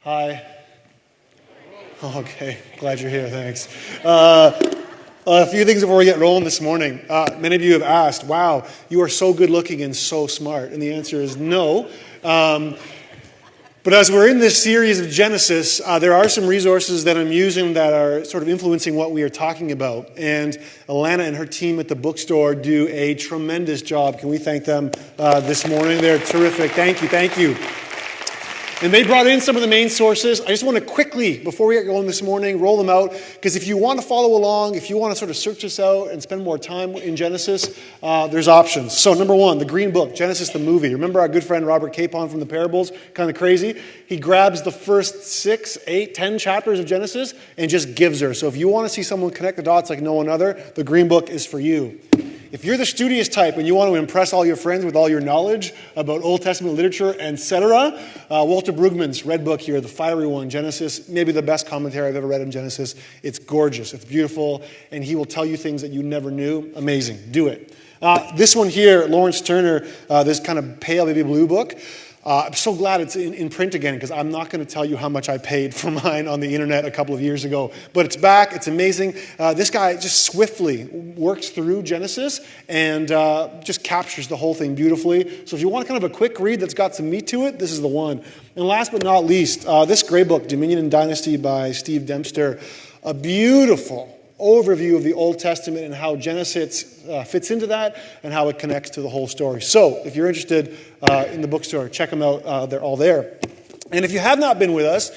Hi. Okay, glad you're here, thanks. A few things before we get rolling this morning. Many of you have asked, wow, you are so good looking and so smart. And the answer is no. But as we're in this series of Genesis, there are some resources that I'm using that are sort of influencing what we are talking about. And Alana and her team at the bookstore do a tremendous job. Can we thank them this morning? They're terrific. Thank you. And they brought in some of the main sources. I just want to quickly, before we get going this morning, roll them out. Because if you want to follow along, if you want to sort of search this out and spend more time in Genesis, there's options. So number one, the Green Book, Genesis the movie. Remember our good friend Robert Capon from the Parables? Kind of crazy. He grabs the first 6, 8, 10 chapters of Genesis and just gives her. So if you want to see someone connect the dots like no one other, the Green Book is for you. If you're the studious type and you want to impress all your friends with all your knowledge about Old Testament literature, etc., Walter Brueggemann's red book here, the fiery one, Genesis, maybe the best commentary I've ever read on Genesis. It's gorgeous. It's beautiful. And he will tell you things that you never knew. Amazing. Do it. This one here, Lawrence Turner, this kind of pale baby blue book. I'm so glad it's in print again because I'm not going to tell you how much I paid for mine on the internet a couple of years ago. But it's back. It's amazing. This guy just swiftly works through Genesis and just captures the whole thing beautifully. So if you want kind of a quick read that's got some meat to it, this is the one. And last but not least, this gray book, Dominion and Dynasty by Steve Dempster, a beautiful overview of the Old Testament and how Genesis fits into that and how it connects to the whole story. So if you're interested in the bookstore, check them out. They're all there. And if you have not been with us,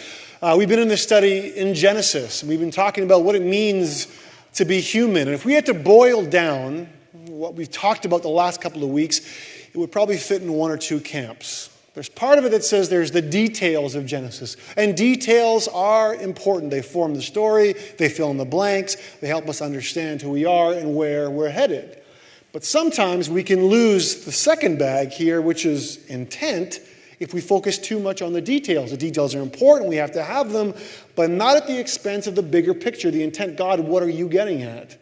we've been in this study in Genesis. We've been talking about what it means to be human. And if we had to boil down what we've talked about the last couple of weeks, it would probably fit in one or two camps. There's part of it that says there's the details of Genesis. And details are important. They form the story. They fill in the blanks. They help us understand who we are and where we're headed. But sometimes we can lose the second bag here, which is intent, if we focus too much on the details. The details are important. We have to have them, but not at the expense of the bigger picture, the intent. God, what are you getting at?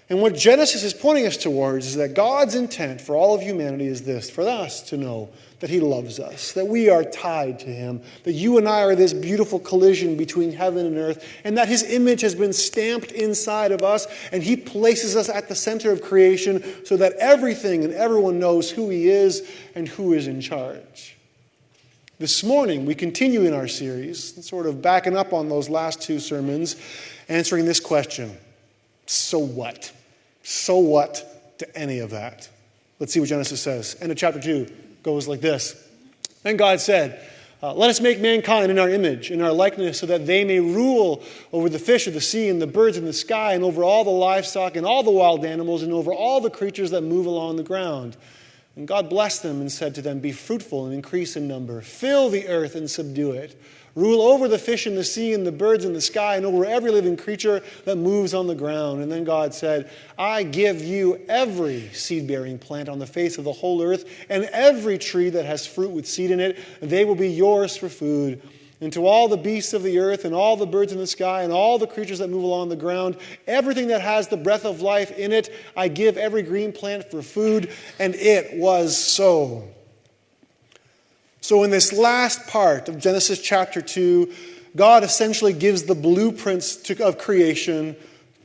And what Genesis is pointing us towards is that God's intent for all of humanity is this, for us to know that he loves us, that we are tied to him, that you and I are this beautiful collision between heaven and earth, and that his image has been stamped inside of us, and he places us at the center of creation so that everything and everyone knows who he is and who is in charge. This morning, we continue in our series, sort of backing up on those last two sermons, answering this question. So what? So what to any of that? Let's see what Genesis says. End of chapter 2 goes like this. Then God said, let us make mankind in our image, in our likeness, so that they may rule over the fish of the sea and the birds in the sky and over all the livestock and all the wild animals and over all the creatures that move along the ground. And God blessed them and said to them, be fruitful and increase in number. Fill the earth and subdue it. Rule over the fish in the sea and the birds in the sky and over every living creature that moves on the ground. And then God said, I give you every seed-bearing plant on the face of the whole earth and every tree that has fruit with seed in it. And they will be yours for food. And to all the beasts of the earth and all the birds in the sky and all the creatures that move along the ground, everything that has the breath of life in it, I give every green plant for food. And it was so. So in this last part of Genesis chapter 2, God essentially gives the blueprints of creation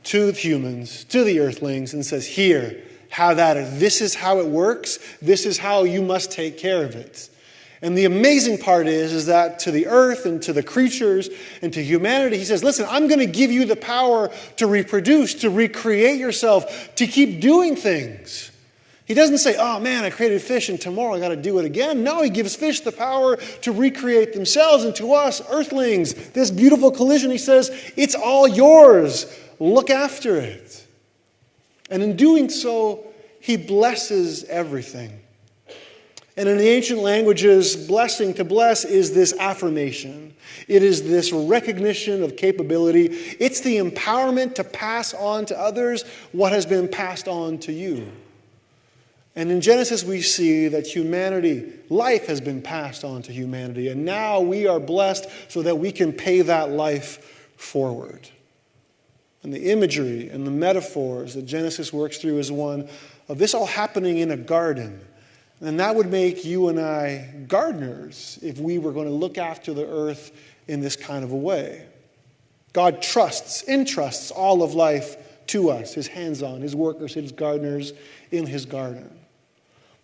to humans, to the earthlings, and says, here, have at it. This is how it works. This is how you must take care of it. And the amazing part is that to the earth and to the creatures and to humanity, he says, listen, I'm going to give you the power to reproduce, to recreate yourself, to keep doing things. He doesn't say, oh man, I created fish and tomorrow I got to do it again. No, he gives fish the power to recreate themselves, and to us, earthlings, this beautiful collision, he says, it's all yours. Look after it. And in doing so, he blesses everything. And in the ancient languages, blessing, to bless, is this affirmation. It is this recognition of capability. It's the empowerment to pass on to others what has been passed on to you. And in Genesis, we see that humanity, life has been passed on to humanity. And now we are blessed so that we can pay that life forward. And the imagery and the metaphors that Genesis works through is one of this all happening in a garden. And that would make you and I gardeners if we were going to look after the earth in this kind of a way. God entrusts all of life to us, his hands-on, his workers, his gardeners in his garden.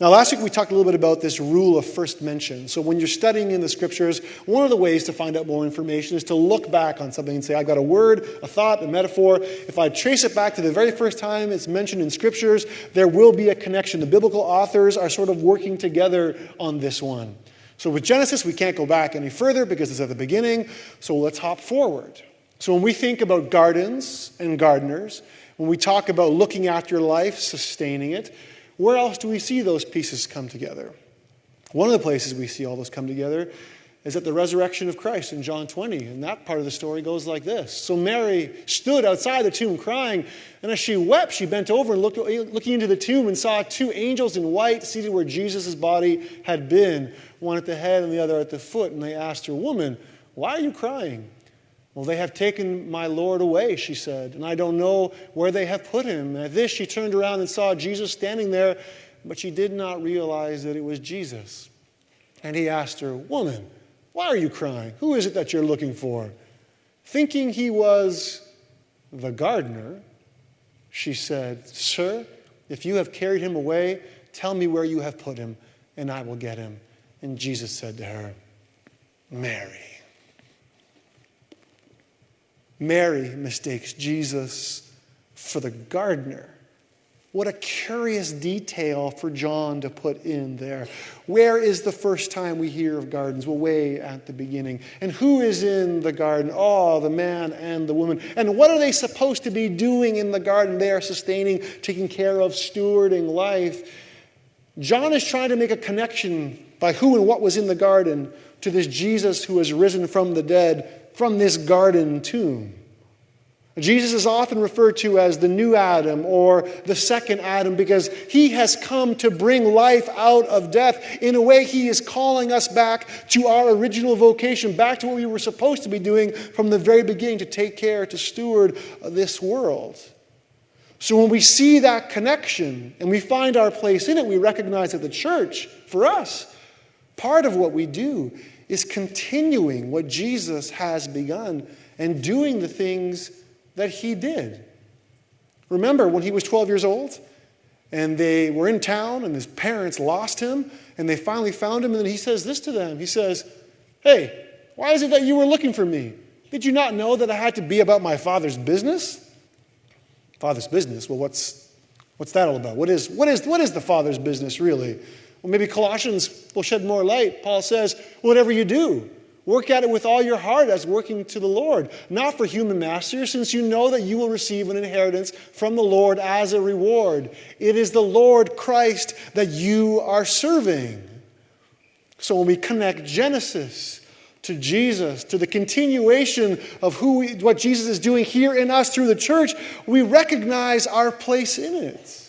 Now, last week we talked a little bit about this rule of first mention. So when you're studying in the scriptures, one of the ways to find out more information is to look back on something and say, I've got a word, a thought, a metaphor. If I trace it back to the very first time it's mentioned in scriptures, there will be a connection. The biblical authors are sort of working together on this one. So with Genesis, we can't go back any further because it's at the beginning. So let's hop forward. So when we think about gardens and gardeners, when we talk about looking after life, sustaining it, where else do we see those pieces come together? One of the places we see all those come together is at the resurrection of Christ in John 20. And that part of the story goes like this. So Mary stood outside the tomb crying, and as she wept, she bent over and looking into the tomb and saw two angels in white seated where Jesus' body had been, one at the head and the other at the foot. And they asked her, "Woman, why are you crying?" "Well, they have taken my Lord away," she said, "and I don't know where they have put him." And at this, she turned around and saw Jesus standing there, but she did not realize that it was Jesus. And he asked her, "Woman, why are you crying? Who is it that you're looking for?" Thinking he was the gardener, she said, "Sir, if you have carried him away, tell me where you have put him, and I will get him." And Jesus said to her, "Mary." Mary mistakes Jesus for the gardener. What a curious detail for John to put in there. Where is the first time we hear of gardens? Well, way at the beginning. And who is in the garden? Oh, the man and the woman. And what are they supposed to be doing in the garden? They are sustaining, taking care of, stewarding life. John is trying to make a connection by who and what was in the garden to this Jesus who has risen from the dead, from this garden tomb. Jesus is often referred to as the new Adam or the second Adam because he has come to bring life out of death. In a way, he is calling us back to our original vocation, back to what we were supposed to be doing from the very beginning, to take care, to steward this world. So when we see that connection and we find our place in it, we recognize that the church, for us, part of what we do is continuing what Jesus has begun and doing the things that he did. Remember when he was 12 years old and they were in town and his parents lost him and they finally found him, and then he says this to them. He says, "Hey, why is it that you were looking for me? Did you not know that I had to be about my Father's business?" Father's business? Well, what's that all about? What is the Father's business really? Well, maybe Colossians will shed more light. Paul says, "Whatever you do, work at it with all your heart as working to the Lord, not for human masters, since you know that you will receive an inheritance from the Lord as a reward. It is the Lord Christ that you are serving." So when we connect Genesis to Jesus, to the continuation of what Jesus is doing here in us through the church, we recognize our place in it.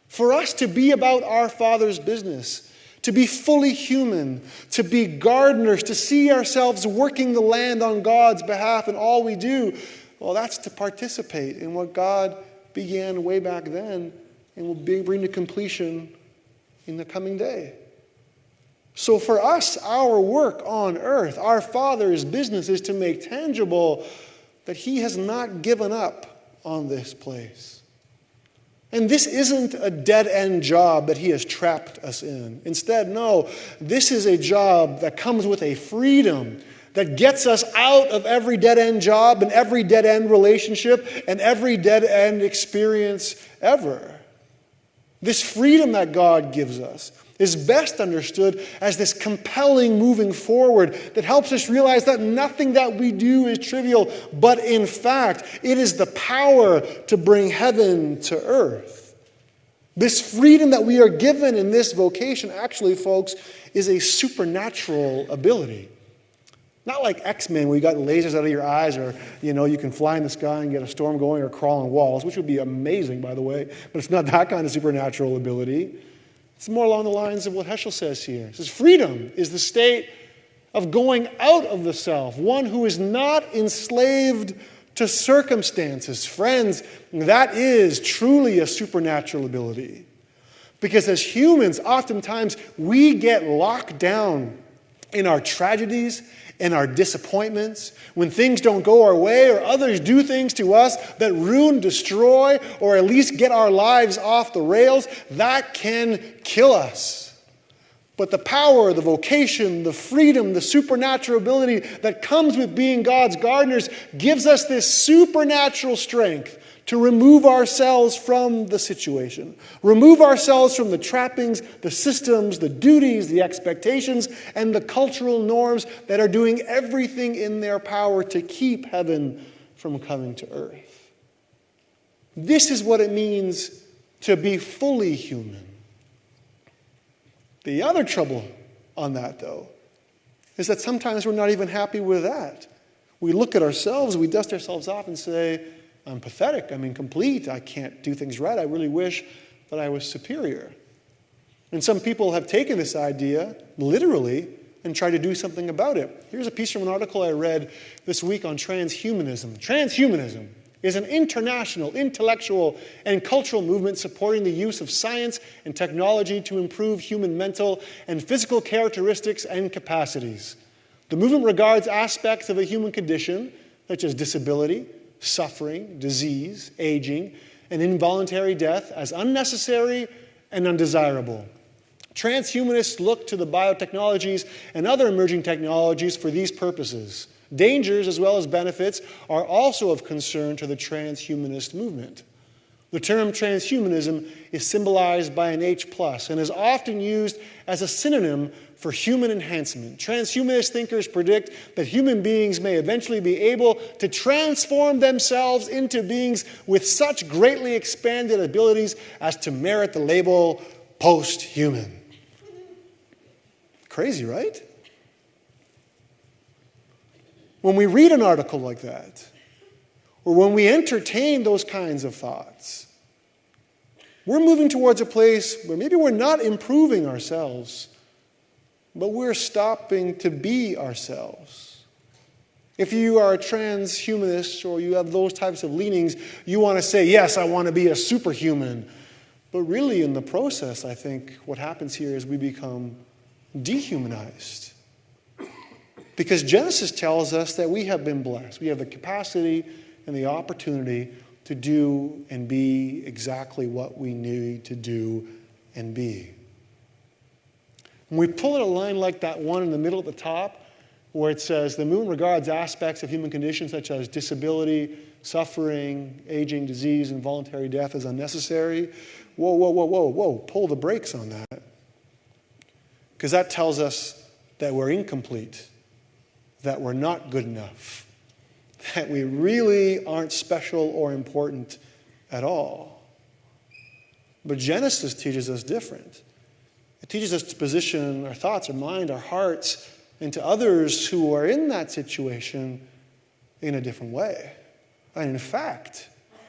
For us to be about our Father's business, to be fully human, to be gardeners, to see ourselves working the land on God's behalf in all we do, well, that's to participate in what God began way back then and will bring to completion in the coming day. So for us, our work on earth, our Father's business, is to make tangible that he has not given up on this place. And this isn't a dead-end job that he has trapped us in. Instead, no, this is a job that comes with a freedom that gets us out of every dead-end job and every dead-end relationship and every dead-end experience ever. This freedom that God gives us is best understood as this compelling moving forward that helps us realize that nothing that we do is trivial, but in fact, it is the power to bring heaven to earth. This freedom that we are given in this vocation, actually, folks, is a supernatural ability. Not like X-Men where you got lasers out of your eyes, or you can fly in the sky and get a storm going, or crawl on walls, which would be amazing, by the way, but it's not that kind of supernatural ability. It's more along the lines of what Heschel says here. He says freedom is the state of going out of the self, one who is not enslaved to circumstances. Friends, that is truly a supernatural ability. Because as humans, oftentimes we get locked down in our tragedies and our disappointments, when things don't go our way or others do things to us that ruin, destroy, or at least get our lives off the rails, that can kill us. But the power, the vocation, the freedom, the supernatural ability that comes with being God's gardeners gives us this supernatural strength to remove ourselves from the situation, remove ourselves from the trappings, the systems, the duties, the expectations, and the cultural norms that are doing everything in their power to keep heaven from coming to earth. This is what it means to be fully human. The other trouble on that, though, is that sometimes we're not even happy with that. We look at ourselves, we dust ourselves off and say, I'm pathetic, I'm incomplete, I can't do things right, I really wish that I was superior. And some people have taken this idea literally and tried to do something about it. Here's a piece from an article I read this week on transhumanism. Transhumanism is an international, intellectual, and cultural movement supporting the use of science and technology to improve human mental and physical characteristics and capacities. The movement regards aspects of a human condition, such as disability, suffering, disease, aging, and involuntary death, as unnecessary and undesirable. Transhumanists look to the biotechnologies and other emerging technologies for these purposes. Dangers as well as benefits are also of concern to the transhumanist movement. The term transhumanism is symbolized by an H+ and is often used as a synonym for human enhancement. Transhumanist thinkers predict that human beings may eventually be able to transform themselves into beings with such greatly expanded abilities as to merit the label post-human. Crazy, right? When we read an article like that, or when we entertain those kinds of thoughts, we're moving towards a place where maybe we're not improving ourselves, but we're stopping to be ourselves. If you are a transhumanist or you have those types of leanings, you want to say, yes, I want to be a superhuman. But really, in the process, I think what happens here is we become dehumanized. Because Genesis tells us that we have been blessed. We have the capacity and the opportunity to do and be exactly what we need to do and be. When we pull at a line like that one in the middle at the top, where it says, the movement regards aspects of human conditions such as disability, suffering, aging, disease, and voluntary death as unnecessary. Whoa, pull the brakes on that. Because that tells us that we're incomplete, that we're not good enough, that we really aren't special or important at all. But Genesis teaches us different. It teaches us to position our thoughts, our mind, our hearts into others who are in that situation in a different way. And in fact,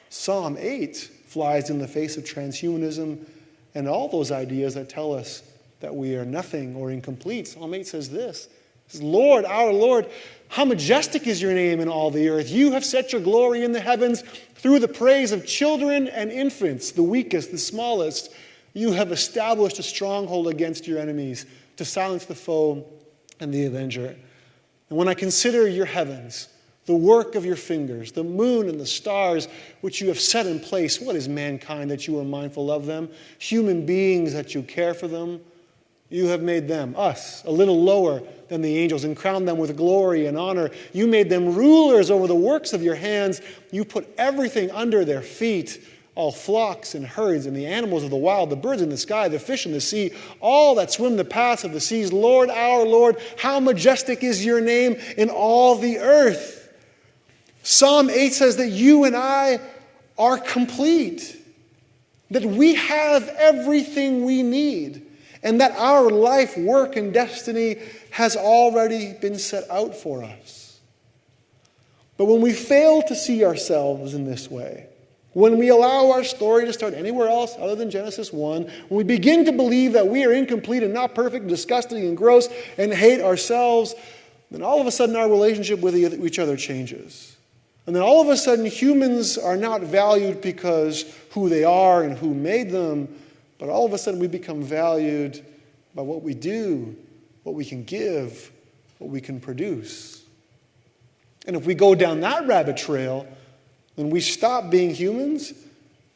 Psalm 8 flies in the face of transhumanism and all those ideas that tell us that we are nothing or incomplete. Psalm 8 says this. It says, Lord, our Lord, how majestic is your name in all the earth. You have set your glory in the heavens through the praise of children and infants, the weakest, the smallest. You have established a stronghold against your enemies to silence the foe and the avenger. And when I consider your heavens, the work of your fingers, the moon and the stars which you have set in place, what is mankind that you are mindful of them? Human beings that you care for them? You have made them, us, a little lower than the angels and crowned them with glory and honor. You made them rulers over the works of your hands. You put everything under their feet, all flocks and herds and the animals of the wild, the birds in the sky, the fish in the sea, all that swim the paths of the seas. Lord, our Lord, how majestic is your name in all the earth. Psalm 8 says that you and I are complete, that we have everything we need, and that our life, work, and destiny has already been set out for us. But when we fail to see ourselves in this way, when we allow our story to start anywhere else other than Genesis 1, when we begin to believe that we are incomplete and not perfect, disgusting and gross, and hate ourselves, then all of a sudden our relationship with each other changes. And then all of a sudden humans are not valued because who they are and who made them, But all of a sudden we become valued by what we do, what we can give, what we can produce. And if we go down that rabbit trail, then we stop being humans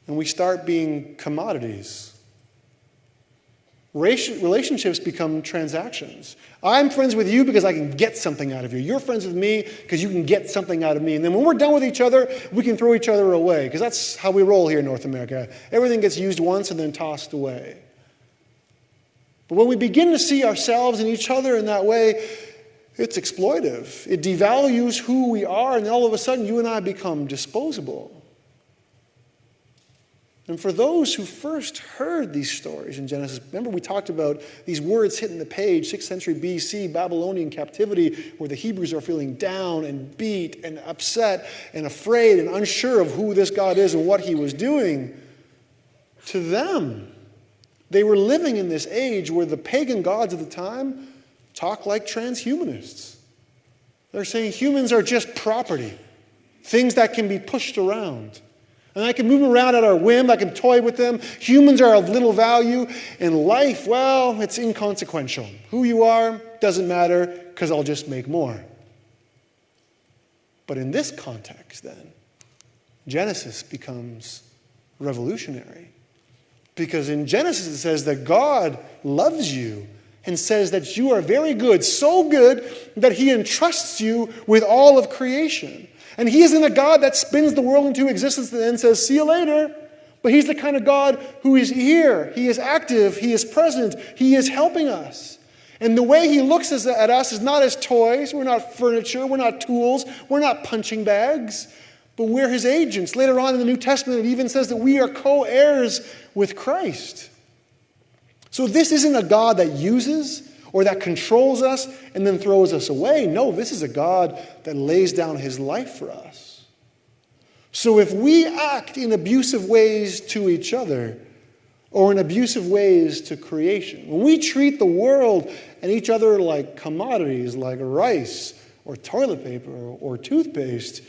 and we start being commodities. Relationships become transactions. I'm friends with you because I can get something out of you. You're friends with me because you can get something out of me. And then when we're done with each other, we can throw each other away, because that's how we roll here in North America. Everything gets used once and then tossed away. But when we begin to see ourselves and each other in that way, it's exploitive. It devalues who we are, and all of a sudden you and I become disposable. And for those who first heard these stories in Genesis, remember we talked about these words hitting the page, 6th century BC, Babylonian captivity, where the Hebrews are feeling down and beat and upset and afraid and unsure of who this God is and what he was doing. To them, they were living in this age where the pagan gods of the time talk like transhumanists. They're saying humans are just property, things that can be pushed around. And I can move them around at our whim. I can toy with them. Humans are of little value. And life, well, it's inconsequential. Who you are doesn't matter, because I'll just make more. But in this context, then, Genesis becomes revolutionary. Because in Genesis it says that God loves you and says that you are very good, so good that he entrusts you with all of creation. And he isn't a God that spins the world into existence and then says, see you later. But he's the kind of God who is here. He is active. He is present. He is helping us. And the way he looks at us is not as toys. We're not furniture. We're not tools. We're not punching bags. But we're his agents. Later on in the New Testament, it even says that we are co-heirs with Christ. So this isn't a God that uses or that controls us and then throws us away. No, this is a God that lays down his life for us. So if we act in abusive ways to each other or in abusive ways to creation, when we treat the world and each other like commodities, like rice or toilet paper or toothpaste,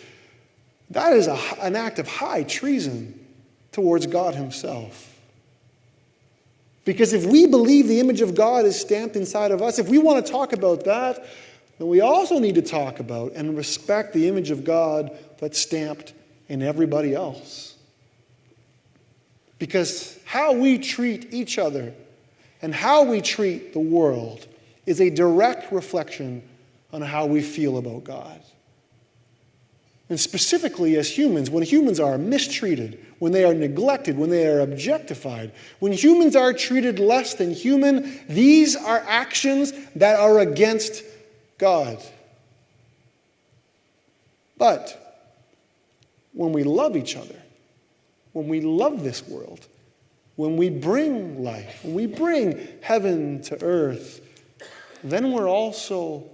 that is an act of high treason towards God himself. Because if we believe the image of God is stamped inside of us, if we want to talk about that, then we also need to talk about and respect the image of God that's stamped in everybody else. Because how we treat each other and how we treat the world is a direct reflection on how we feel about God. And specifically as humans, when humans are mistreated, when they are neglected, when they are objectified, when humans are treated less than human, these are actions that are against God. But when we love each other, when we love this world, when we bring life, when we bring heaven to earth, then we're also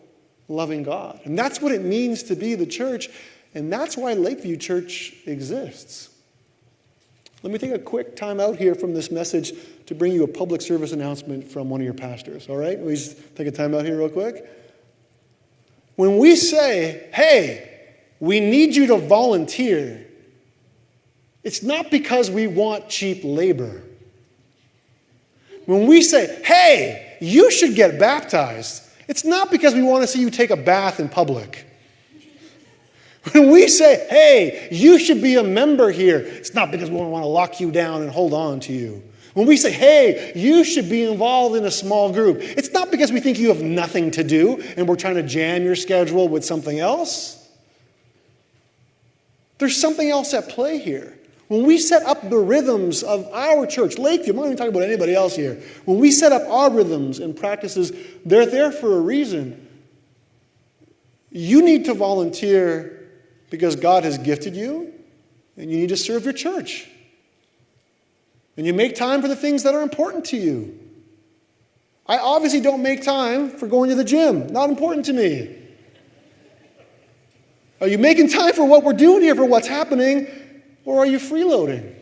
loving God. And that's what it means to be the church. And that's why Lakeview Church exists. Let me take a quick time out here from this message to bring you a public service announcement from one of your pastors. All right? We just take a time out here real quick. When we say, hey, we need you to volunteer, it's not because we want cheap labor. When we say, hey, you should get baptized, it's not because we want to see you take a bath in public. When we say, hey, you should be a member here, it's not because we want to lock you down and hold on to you. When we say, hey, you should be involved in a small group, it's not because we think you have nothing to do and we're trying to jam your schedule with something else. There's something else at play here. When we set up the rhythms of our church, Lakeview, I'm not even talking about anybody else here. When we set up our rhythms and practices, they're there for a reason. You need to volunteer because God has gifted you, and you need to serve your church. And you make time for the things that are important to you. I obviously don't make time for going to the gym. Not important to me. Are you making time for what we're doing here, for what's happening, or are you freeloading?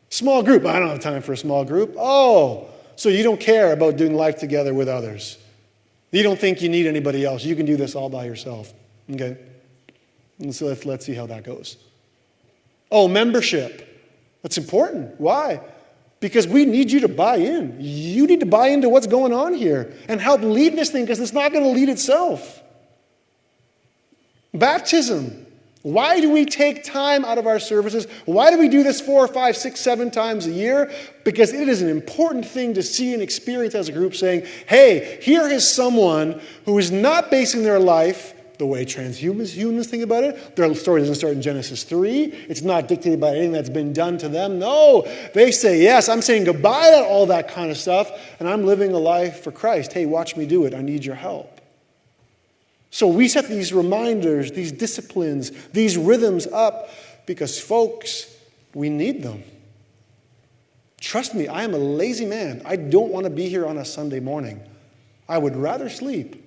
Small group. I don't have time for a small group. Oh, so you don't care about doing life together with others. You don't think you need anybody else. You can do this all by yourself. Okay? And so let's see how that goes. Oh, membership. That's important. Why? Because we need you to buy in. You need to buy into what's going on here and help lead this thing, because it's not going to lead itself. Baptism. Why do we take time out of our services? Why do we do this 4 or 5, 6, 7 times a year? Because it is an important thing to see and experience as a group, saying, hey, here is someone who is not basing their life the way transhumans think about it. Their story doesn't start in Genesis 3. It's not dictated by anything that's been done to them. No, they say, yes, I'm saying goodbye to all that kind of stuff, and I'm living a life for Christ. Hey, watch me do it. I need your help. So we set these reminders, these disciplines, these rhythms up because, folks, we need them. Trust me, I am a lazy man. I don't want to be here on a Sunday morning. I would rather sleep.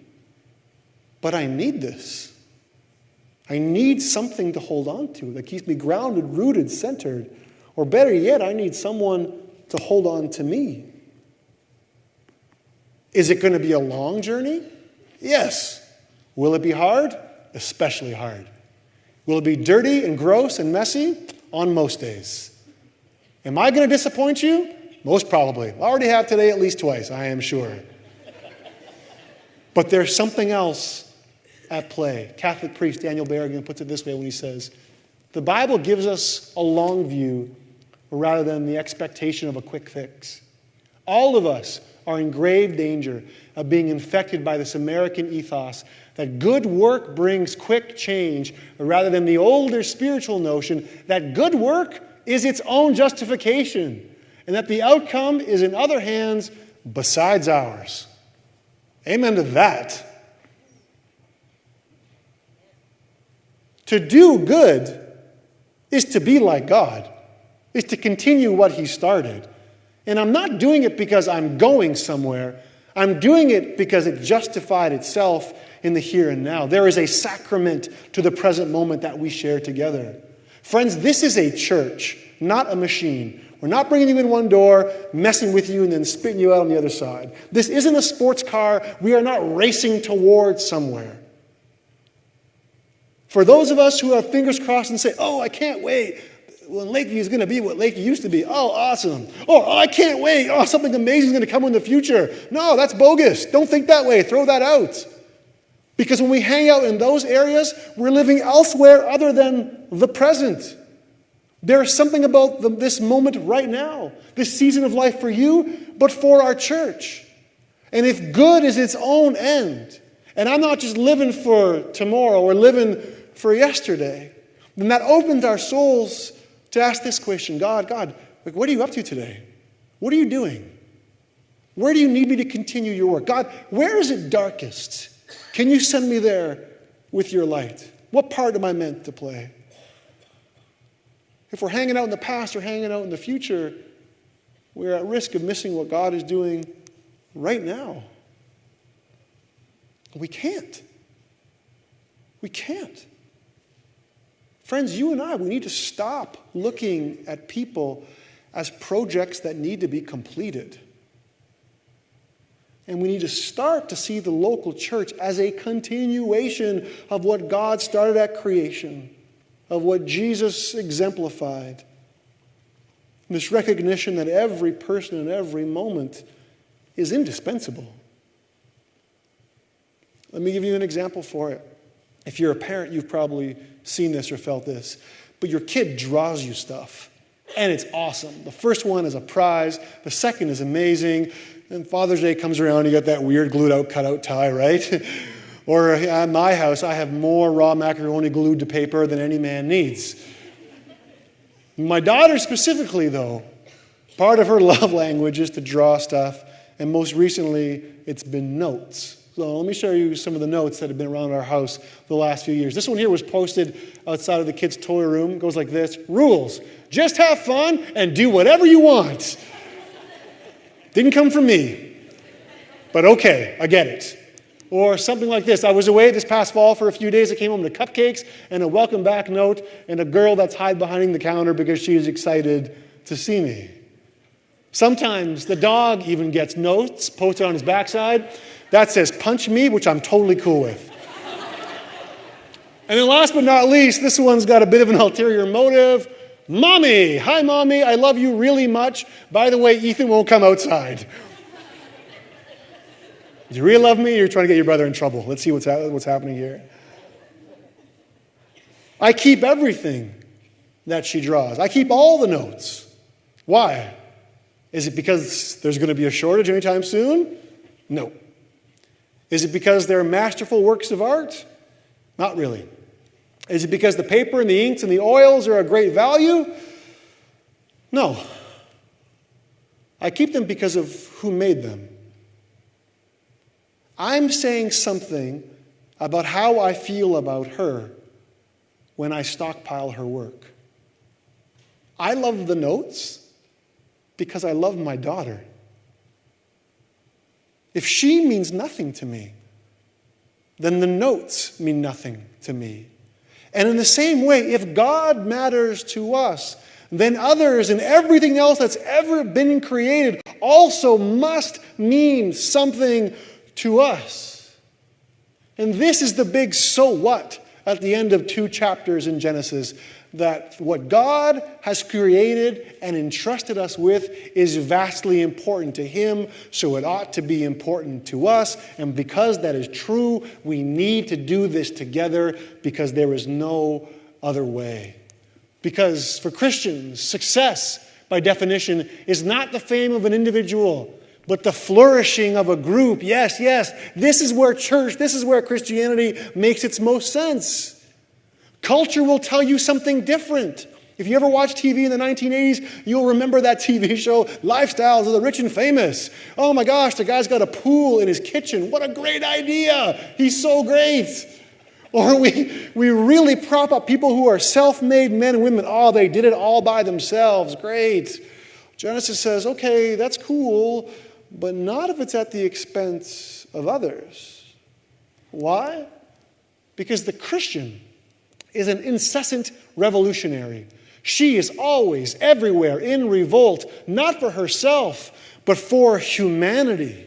But I need this. I need something to hold on to that keeps me grounded, rooted, centered. Or better yet, I need someone to hold on to me. Is it going to be a long journey? Yes. Will it be hard? Especially hard. Will it be dirty and gross and messy? On most days. Am I going to disappoint you? Most probably. I already have today at least twice, I am sure. But there's something else at play. Catholic priest Daniel Berrigan puts it this way when he says, the Bible gives us a long view rather than the expectation of a quick fix. All of us are in grave danger of being infected by this American ethos that good work brings quick change rather than the older spiritual notion that good work is its own justification and that the outcome is in other hands besides ours. Amen to that. To do good is to be like God, is to continue what He started. And I'm not doing it because I'm going somewhere. I'm doing it because it justified itself in the here and now. There is a sacrament to the present moment that we share together. Friends, this is a church, not a machine. We're not bringing you in one door, messing with you, and then spitting you out on the other side. This isn't a sports car. We are not racing towards somewhere. For those of us who have fingers crossed and say, oh, I can't wait. Well, Lakeview is going to be what Lakeview used to be. Oh, awesome. Oh, I can't wait. Oh, something amazing is going to come in the future. No, that's bogus. Don't think that way. Throw that out. Because when we hang out in those areas, we're living elsewhere other than the present. There is something about this moment right now, this season of life for you, but for our church. And if good is its own end, and I'm not just living for tomorrow or living for yesterday, then that opens our souls to ask this question, God, like, what are you up to today? What are you doing? Where do you need me to continue your work? God, where is it darkest? Can you send me there with your light? What part am I meant to play? If we're hanging out in the past or hanging out in the future, we're at risk of missing what God is doing right now. We can't. We can't. Friends, you and I, we need to stop looking at people as projects that need to be completed. And we need to start to see the local church as a continuation of what God started at creation, of what Jesus exemplified. This recognition that every person in every moment is indispensable. Let me give you an example for it. If you're a parent, you've probably seen this or felt this. But your kid draws you stuff, and it's awesome. The first one is a prize. The second is amazing. And Father's Day comes around, you got that weird glued-out, cut-out tie, right? Or at my house, I have more raw macaroni glued to paper than any man needs. My daughter specifically, though, part of her love language is to draw stuff, and most recently, it's been notes. So let me show you some of the notes that have been around our house the last few years. This one here was posted outside of the kids' toy room. It goes like this. Rules. Just have fun and do whatever you want. Didn't come from me. But okay, I get it. Or something like this. I was away this past fall for a few days. I came home to cupcakes and a welcome back note and a girl that's hiding behind the counter because she is excited to see me. Sometimes the dog even gets notes posted on his backside that says, punch me, which I'm totally cool with. And then last but not least, this one's got a bit of an ulterior motive. Mommy, hi Mommy, I love you really much. By the way, Ethan won't come outside. Do you really love me, or you're trying to get your brother in trouble? Let's see what's happening here. I keep everything that she draws. I keep all the notes. Why? Is it because there's going to be a shortage anytime soon? No. Is it because they're masterful works of art? Not really. Is it because the paper and the inks and the oils are of great value? No. I keep them because of who made them. I'm saying something about how I feel about her when I stockpile her work. I love the notes because I love my daughter. If she means nothing to me, then the notes mean nothing to me. And in the same way, if God matters to us, then others and everything else that's ever been created also must mean something to us. And this is the big so what at the end of 2 chapters in Genesis, that what God has created and entrusted us with is vastly important to Him, so it ought to be important to us. And because that is true, we need to do this together, because there is no other way. Because for Christians, success, by definition, is not the fame of an individual, but the flourishing of a group. Yes, this is where church, this is where Christianity makes its most sense. Culture will tell you something different. If you ever watched TV in the 1980s, you'll remember that TV show, Lifestyles of the Rich and Famous. Oh my gosh, the guy's got a pool in his kitchen. What a great idea. He's so great. Or we really prop up people who are self-made men and women. Oh, they did it all by themselves. Great. Genesis says, okay, that's cool, but not if it's at the expense of others. Why? Because the Christian is an incessant revolutionary. She is always, everywhere, in revolt, not for herself, but for humanity.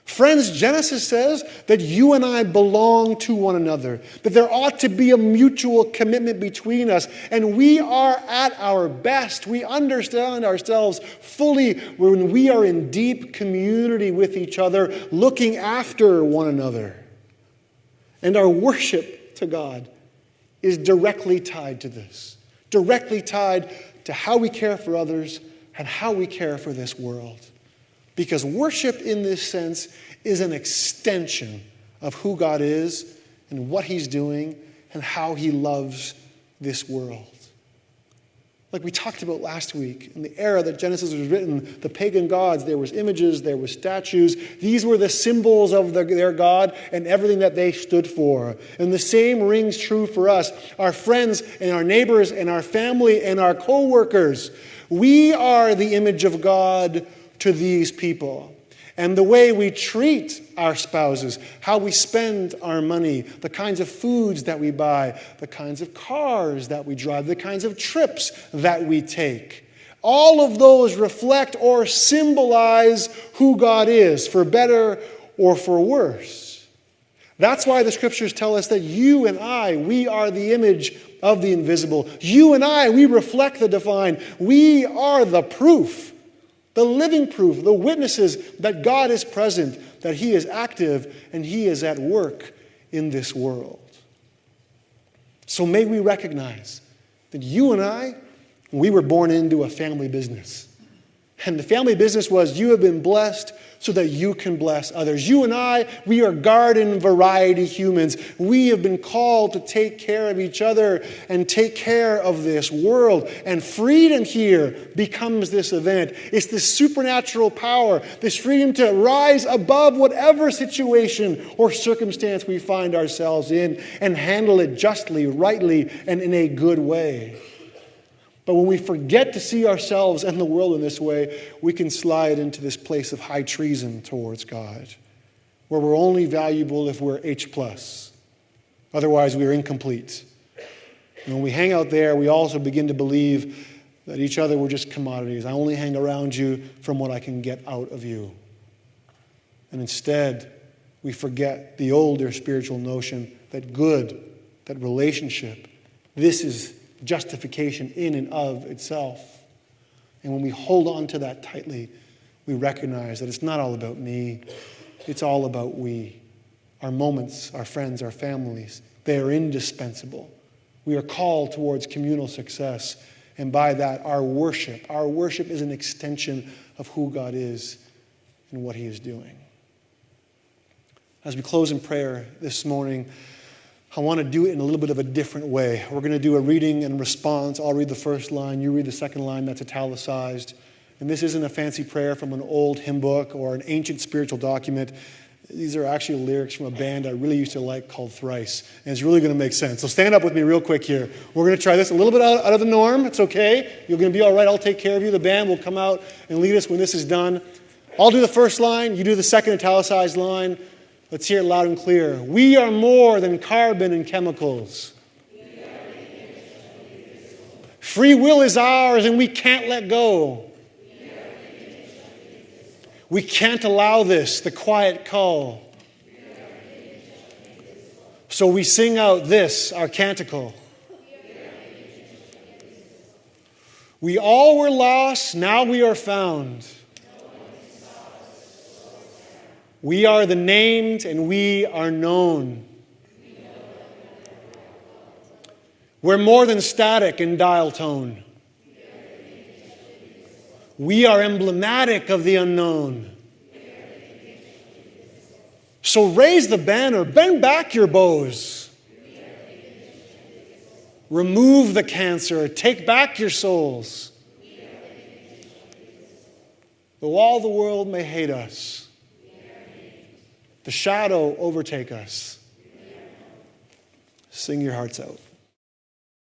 Friends, Genesis says that you and I belong to one another, that there ought to be a mutual commitment between us, and we are at our best. We understand ourselves fully when we are in deep community with each other, looking after one another. And our worship to God is directly tied to this, directly tied to how we care for others and how we care for this world. Because worship in this sense is an extension of who God is and what He's doing and how He loves this world. Like we talked about last week, in the era that Genesis was written, the pagan gods, there was images, there was statues. These were the symbols of their God and everything that they stood for. And the same rings true for us, our friends and our neighbors and our family and our co-workers. We are the image of God to these people. And the way we treat our spouses, how we spend our money, the kinds of foods that we buy, the kinds of cars that we drive, the kinds of trips that we take. All of those reflect or symbolize who God is, for better or for worse. That's why the scriptures tell us that you and I, we are the image of the invisible. You and I, we reflect the divine. We are the proof, the living proof, the witnesses that God is present, that He is active, and He is at work in this world. So may we recognize that you and I, we were born into a family business. And the family business was, you have been blessed so that you can bless others. You and I, we are garden variety humans. We have been called to take care of each other and take care of this world. And freedom here becomes this event. It's this supernatural power, this freedom to rise above whatever situation or circumstance we find ourselves in and handle it justly, rightly, and in a good way. But when we forget to see ourselves and the world in this way, we can slide into this place of high treason towards God, where we're only valuable if we're H+. Otherwise, we are incomplete. And when we hang out there, we also begin to believe that each other were just commodities. I only hang around you from what I can get out of you. And instead, we forget the older spiritual notion that good, that relationship, this is justification in and of itself. And when we hold on to that tightly, we recognize that it's not all about me, it's all about we. Our moments, our friends, our families, they are indispensable. We are called towards communal success. And by that, our worship is an extension of who God is and what he is doing. As we close in prayer this morning, I want to do it in a little bit of a different way. We're going to do a reading and response. I'll read the first line, you read the second line, that's italicized. And this isn't a fancy prayer from an old hymn book or an ancient spiritual document. These are actually lyrics from a band I really used to like called Thrice. And it's really going to make sense. So stand up with me real quick here. We're going to try this a little bit out of the norm. It's okay. You're going to be all right. I'll take care of you. The band will come out and lead us when this is done. I'll do the first line. You do the second italicized line. Let's hear it loud and clear. We are more than carbon and chemicals. Free will is ours and we can't let go. We can't allow this, the quiet call. So we sing out this, our canticle. We all were lost, now we are found. We are the named and we are known. We're more than static in dial tone. We are emblematic of the unknown. So raise the banner, bend back your bows. Remove the cancer, take back your souls. Though all the world may hate us, the shadow overtake us. Sing your hearts out.